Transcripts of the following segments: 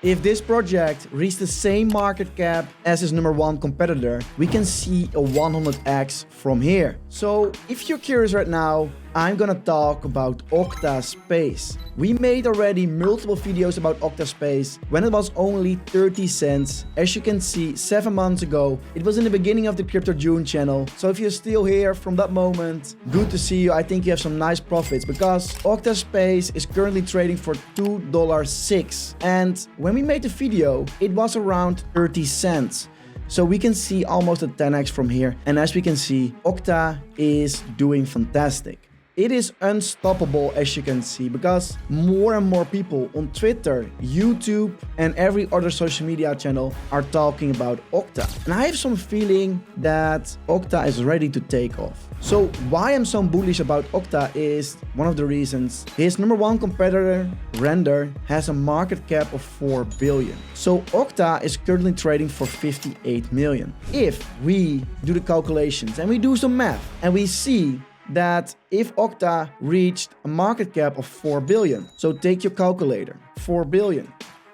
If this project reached the same market cap as its number one competitor, we can see a 100x from here. So if you're curious right now, I'm gonna talk about Octa Space. We made already multiple videos about Octa Space when it was only 30 cents. As you can see, 7 months ago, it was in the beginning of the Crypto June channel. So if you're still here from that moment, good to see you. I think you have some nice profits because Octa Space is currently trading for $2.06. And when we made the video, it was around 30 cents. So we can see almost a 10x from here. And as we can see, Octa is doing fantastic. It is unstoppable, as you can see, because more and more people on Twitter, YouTube, and every other social media channel are talking about Octa. And I have some feeling that Octa is ready to take off. So why I'm so bullish about Octa is one of the reasons. His number one competitor, Render, has a market cap of 4 billion. So Octa is currently trading for 58 million. If we do the calculations and we do some math and we see that if Octa reached a market cap of 4 billion, so take your calculator, 4 billion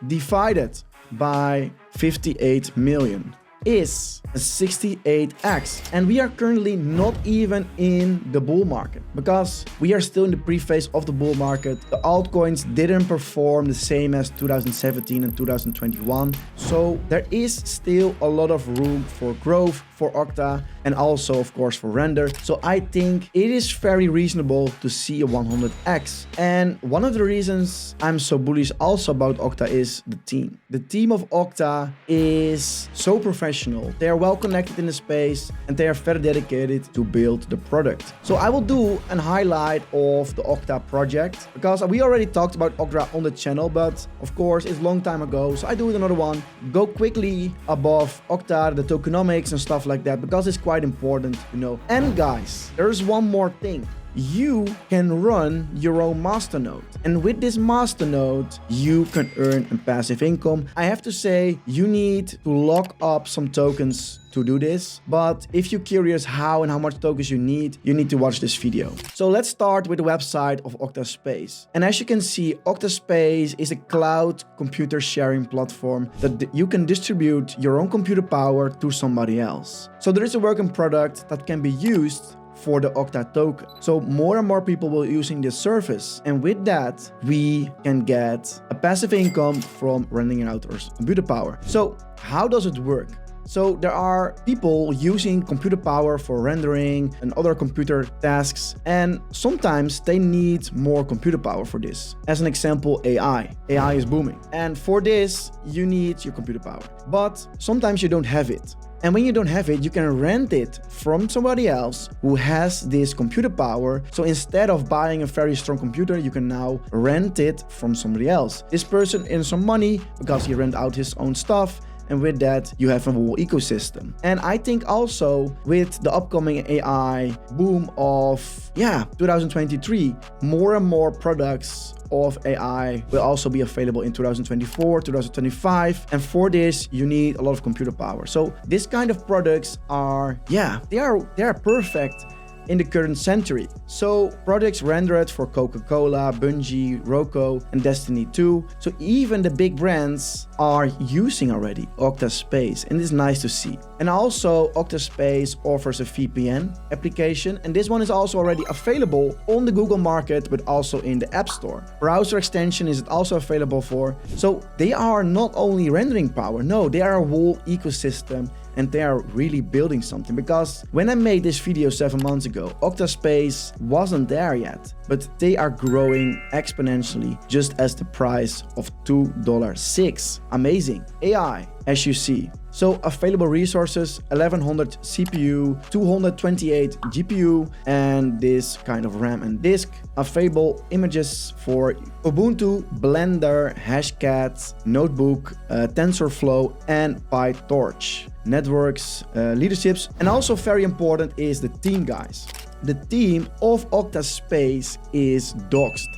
divided by 58 million is a 68x, and we are currently not even in the bull market because we are still in the pre-phase of the bull market. The altcoins didn't perform the same as 2017 and 2021, so there is still a lot of room for growth for Octa and also of course for Render. So I think it is very reasonable to see a 100x. And one of the reasons I'm so bullish also about Octa is the team. The team of Octa is so professional. They are well connected in the space and they are very dedicated to build the product. So I will do a highlight of the Octa project because we already talked about Octa on the channel, but of course it's a long time ago. So I do another one. Go quickly above Octa, the tokenomics and stuff like that, because it's quite important, you know. And guys, there's one more thing. You can run your own masternode, and with this masternode you can earn a passive income. I have to say you need to lock up some tokens to do this, but if you're curious how and how much tokens you need to watch this video. So let's start with the website of Octa Space. And as you can see, Octa Space is a cloud computer sharing platform that you can distribute your own computer power to somebody else. So there is a working product that can be used for the Octa token. So more and more people will be using this service, and with that we can get a passive income from renting out our computer power. So how does it work? So there are people using computer power for rendering and other computer tasks, and sometimes they need more computer power for this. As an example, AI. AI is booming, and for this you need your computer power, but sometimes you don't have it. And when you don't have it, you can rent it from somebody else who has this computer power. So instead of buying a very strong computer, you can now rent it from somebody else. This person earns some money because he rent out his own stuff. And with that, you have a whole ecosystem. And I think also with the upcoming AI boom of 2023, more and more products of AI will also be available in 2024, 2025. And for this, you need a lot of computer power. So this kind of products are, they are perfect in the current century. So products rendered for Coca-Cola, Bungie, Roku, and Destiny 2. So even the big brands are using already Octa Space, and it's nice to see. And also Octa Space offers a VPN application, and this one is also already available on the Google Market, but also in the App Store. Browser extension is also available for. So they are not only rendering power, no, they are a whole ecosystem. And they are really building something, because when I made this video 7 months ago, Octa Space wasn't there yet, but they are growing exponentially just as the price of $2.06. Amazing. AI, as you see. So available resources, 1100 CPU, 228 GPU, and this kind of RAM and disk. Available images for Ubuntu, Blender, Hashcat, Notebook, TensorFlow, and PyTorch. Networks, leaderships, and also very important is the team, guys. The team of Octa Space is doxed,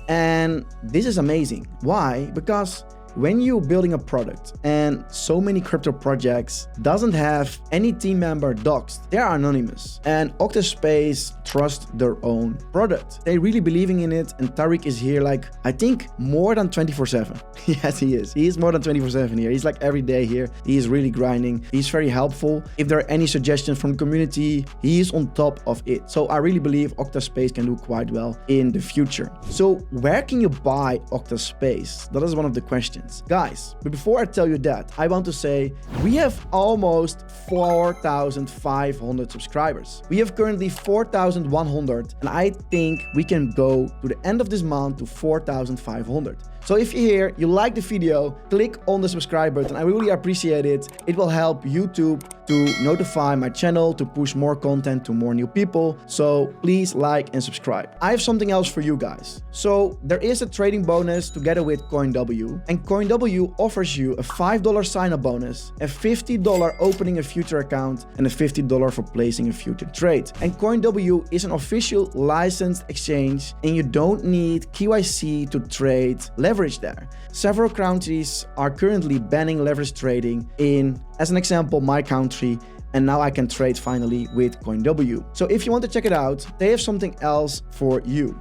and this is amazing. Why? Because when you're building a product and so many crypto projects doesn't have any team member doxed, they're anonymous. And Octa Space trusts their own product. They really believing in it, and Tariq is here like, I think more than 24/7. Yes, he is. He is more than 24/7 here. He's like every day here. He is really grinding. He's very helpful. If there are any suggestions from the community, he is on top of it. So I really believe Octa Space can do quite well in the future. So where can you buy Octa Space? That is one of the questions. Guys, but before I tell you that, I want to say we have almost 4,500 subscribers. We have currently 4,100, and I think we can go to the end of this month to 4,500. So if you're here, you like the video, click on the subscribe button. I really appreciate it. It will help YouTube to notify my channel, to push more content to more new people. So please like and subscribe. I have something else for you guys. So there is a trading bonus together with CoinW, and CoinW offers you a $5 sign-up bonus, a $50 opening a future account, and a $50 for placing a future trade. And CoinW is an official licensed exchange, and you don't need KYC to trade leverage there. Several countries are currently banning leverage trading in, as an example, my country, and now I can trade finally with CoinW. So if you want to check it out, they have something else for you.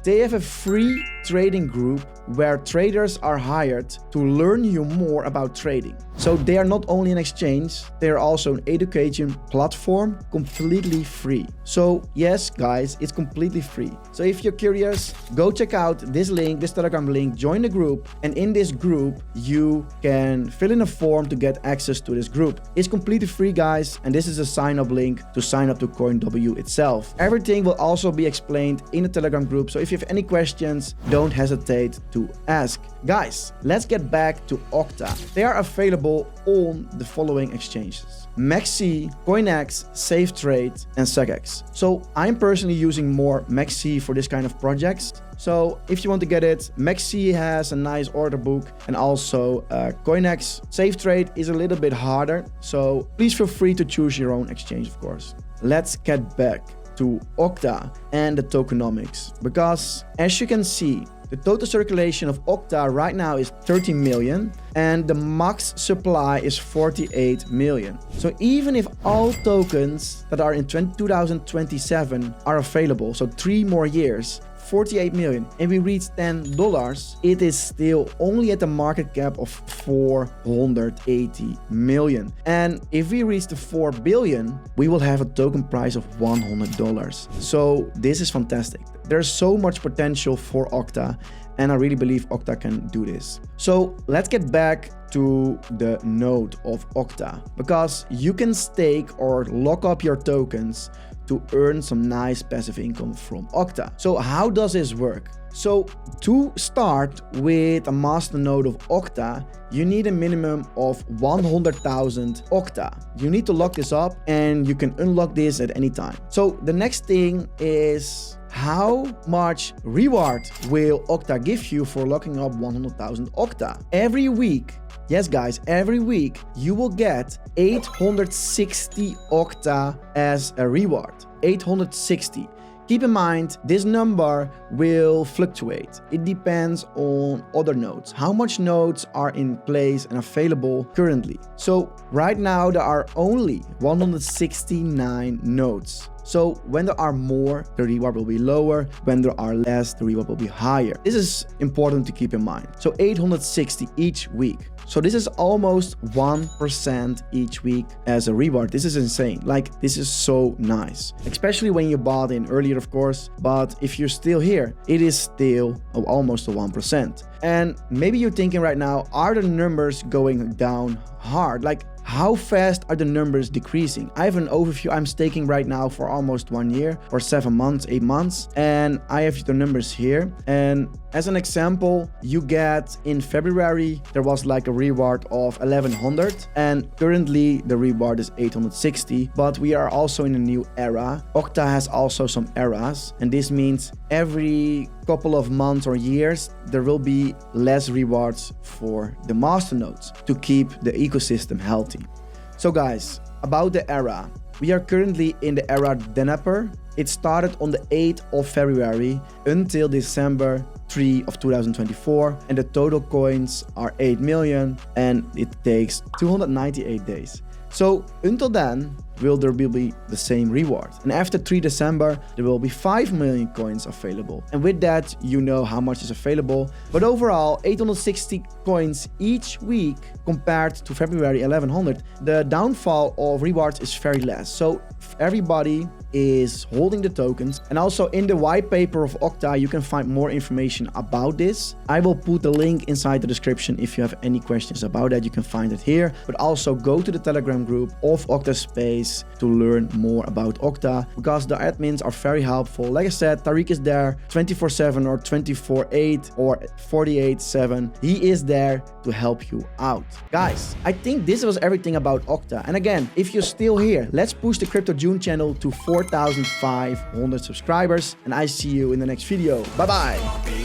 They have a free trading group where traders are hired to learn you more about trading. So they are not only an exchange, they are also an education platform, completely free. So yes, guys, it's completely free. So if you're curious, go check out this link, this Telegram link, join the group, and in this group, you can fill in a form to get access to this group. It's completely free, guys, and this is a sign-up link to sign up to CoinW itself. Everything will also be explained in the Telegram group, so if you have any questions, don't hesitate to ask. Guys, let's get back to Octa. They are available on the following exchanges: Maxi, CoinX, SafeTrade, and SegX. So I'm personally using more Maxi for this kind of projects. So if you want to get it, Maxi has a nice order book, and also CoinX. SafeTrade is a little bit harder, so please feel free to choose your own exchange, of course. Let's get back to Octa and the tokenomics, because as you can see, the total circulation of Octa right now is 30 million, and the max supply is 48 million. So even if all tokens that are in 2027 are available, so 3 more years, 48 million, and we reach $10, it is still only at a market cap of 480 million. And if we reach the 4 billion, we will have a token price of $100. So this is fantastic. There's so much potential for Octa, and I really believe Octa can do this. So let's get back to the node of Octa, because you can stake or lock up your tokens to earn some nice passive income from Octa. So how does this work? So to start with a master node of Octa, you need a minimum of 100,000 Octa. You need to lock this up, and you can unlock this at any time. So the next thing is, how much reward will Octa give you for locking up 100,000 Octa? Every week, yes guys, every week you will get 860 Octa as a reward. 860. Keep in mind, this number will fluctuate. It depends on other nodes, how much nodes are in place and available currently. So right now there are only 169 nodes. So when there are more, the reward will be lower. When there are less, the reward will be higher. This is important to keep in mind. So 860 each week. So this is almost 1% each week as a reward. This is insane. Like, this is so nice, especially when you bought in earlier, of course. But if you're still here, it is still almost a 1%. And maybe you're thinking right now, are the numbers going down hard? Like, how fast are the numbers decreasing? I have an overview. I'm staking right now for almost 1 year or 7 months, 8 months, and I have the numbers here. And as an example, you get in February, there was like a reward of 1100, and currently the reward is 860. But we are also in a new era. Octa has also some eras, and this means every couple of months or years, there will be less rewards for the masternodes to keep the ecosystem healthy. So guys, about the era, We are currently in the era Denapper. It started on the 8th of February until December 3 of 2024, and the total coins are 8 million, and it takes 298 days. So until then, will there be the same reward? And after 3 December, there will be 5 million coins available. And with that, you know how much is available. But overall, 860 coins each week compared to February 1100. The downfall of rewards is very less. So everybody is holding the tokens. And also in the white paper of Octa, you can find more information about this. I will put the link inside the description. If you have any questions about that, you can find it here. But also go to the Telegram group of Octa Space to learn more about Octa, because the admins are very helpful. Like I said, Tariq is there 24/7 or 24/8 or 48/7. He is there to help you out. Guys, I think this was everything about Octa. And again, if you're still here, let's push the Crypto June channel to 4,500 subscribers. And I see you in the next video. Bye bye.